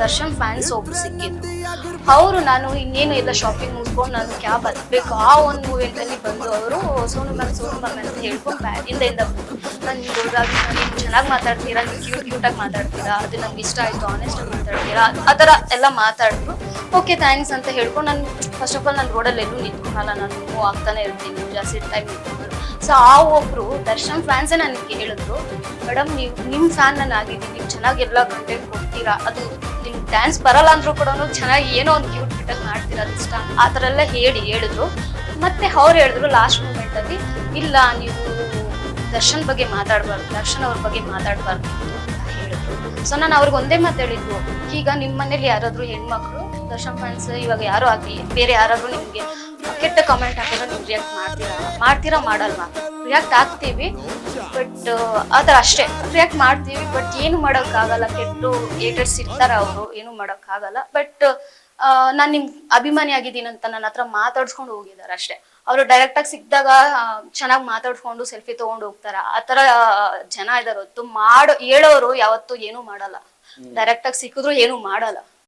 Darshan fans ಒಬ್ರು ಸಿಕ್ಕಿದ್ರು. ಅವರು ನಾನು ಇನ್ನೇನು ಎಲ್ಲ ಶಾಪಿಂಗ್ ಮುಗಿಸ್ಕೊಂಡು ನಾನು ಕ್ಯಾಬ್ ಹತ್ಬೇಕು ಆ ಒಂದು ಮೂಮೆಂಟಲ್ಲಿ ಬಂದು ಅವರು ಸೋನು ಮ್ಯಾಮ್ ಅಂತ ಹೇಳ್ಕೊಂಡು ಬ್ಯಾಗಿಂದ ನಾನು ನೀವು ಚೆನ್ನಾಗಿ ಮಾತಾಡ್ತೀರಾ, ನೀವು ಕ್ಯೂಟಾಗಿ ಮಾತಾಡ್ತೀರಾ, ಅದು ನಮ್ಗೆ ಇಷ್ಟ ಆಯಿತು, ಆನೆಸ್ಟಾಗಿ ಮಾತಾಡ್ತೀರಾ, ಆ ಥರ ಎಲ್ಲ ಮಾತಾಡಿದ್ರು. ಓಕೆ ಥ್ಯಾಂಕ್ಸ್ ಅಂತ ಹೇಳ್ಕೊಂಡು ನಾನು ಫಸ್ಟ್ ಆಫ್ ಆಲ್ ನಾನು ರೋಡಲ್ಲಿ ಎಲ್ಲೂ ನಿಂತ್ಕೊಳಲ್ಲ, ನಾನು ಮೂವ್ ಆಗ್ತಾನೆ ಇರ್ತೀನಿ, ಜಾಸ್ತಿ ಟೈಮ್ ನಿಂತ್ಕೊಳಲ್ಲ. ಸೊ ಆ ಒಬ್ರು ದರ್ಶನ್ ಫ್ಯಾನ್ಸೇ ನನಗೆ ಹೇಳಿದ್ರು, ಮೇಡಮ್ ನೀವು ನಿಮ್ಮ ಫ್ಯಾನ್ ನಾನು ಆಗಿದ್ದೀನಿ, ನೀವು ಚೆನ್ನಾಗಿ ಎಲ್ಲ ಕಂಟೆಂಟ್ ಕೊಡ್ತೀರಾ, ಅದು ನಿಮ್ಗೆ ಡ್ಯಾನ್ಸ್ ಬರಲ್ಲ ಅಂದ್ರೂ ಕೂಡ ಚೆನ್ನಾಗಿ ಏನೋ ಒಂದು ಕ್ಯೂಟ್ ಕ್ಯೂಟಾಗಿ ಮಾಡ್ತೀರಾ, ಅದು ಇಷ್ಟ, ಆ ಥರ ಎಲ್ಲ ಹೇಳಿದ್ರು. ಮತ್ತೆ ಅವ್ರು ಹೇಳಿದ್ರು ಲಾಸ್ಟ್ ಮೂಮೆಂಟಲ್ಲಿ, ಇಲ್ಲ ನೀವು ದರ್ಶನ್ ಬಗ್ಗೆ ಮಾತಾಡಬಾರ್ದು, ದರ್ಶನ್ ಅವ್ರ ಬಗ್ಗೆ ಮಾತಾಡಬಾರ್ದು ಅಂತ ಹೇಳಿದ್ರು. ಸೊ ನಾನು ಅವ್ರಿಗೆ ಒಂದೇ ಮಾತು ಹೇಳಿದ್ರು, ಈಗ ನಿಮ್ಮ ಮನೇಲಿ ಯಾರಾದರೂ ಹೆಣ್ಮಕ್ಳು ದರ್ಶನ್ ಫ್ಯಾನ್ಸ್ ಇವಾಗ ಯಾರು ಆಗಲಿ ಬೇರೆ ಯಾರಾದರೂ ನಿಮಗೆ ಕೆಟ್ಟ ಕಮೆಂಟ್ ಹಾಕಿದ್ರೆ ನೀವು ರಿಯಾಕ್ಟ್ ಮಾಡ್ತೀರಾ ಮಾಡಲ್ವಾ? ರಿಯಾಕ್ಟ್ ಆಗ್ತೀವಿ, ಬಟ್ ಆ ಥರ ಅಷ್ಟೇ, ರಿಯಾಕ್ಟ್ ಮಾಡ್ತೀವಿ, ಬಟ್ ಏನು ಮಾಡೋಕ್ಕಾಗಲ್ಲ, ಕೆಟ್ಟು ಏಟರ್ಸ್ ಇರ್ತಾರ, ಅವರು ಏನು ಮಾಡೋಕ್ಕಾಗಲ್ಲ. ಬಟ್ ನಾನು ನಿಮ್ ಅಭಿಮಾನಿ ಆಗಿದ್ದೀನಿ ಅಂತ ನನ್ನ ಹತ್ರ ಮಾತಾಡ್ಸ್ಕೊಂಡು ಹೋಗಿದ್ದಾರೆ ಅಷ್ಟೇ. ಅವರು ಡೈರೆಕ್ಟ್ ಆಗಿ ಸಿಕ್ಕಿದಾಗ ಚೆನ್ನಾಗಿ ಮಾತಾಡ್ಸ್ಕೊಂಡು ಸೆಲ್ಫಿ ತಗೊಂಡು ಹೋಗ್ತಾರ, ಆ ತರ ಜನ ಇದಾರೆ ಹೊತ್ತು ಹೇಳೋರು ಯಾವತ್ತೂ ಏನು ಮಾಡಲ್ಲ, ಡೈರೆಕ್ಟ್ ಆಗಿ ಸಿಕ್ಕಿದ್ರು ಏನು ಮಾಡಲ್ಲ.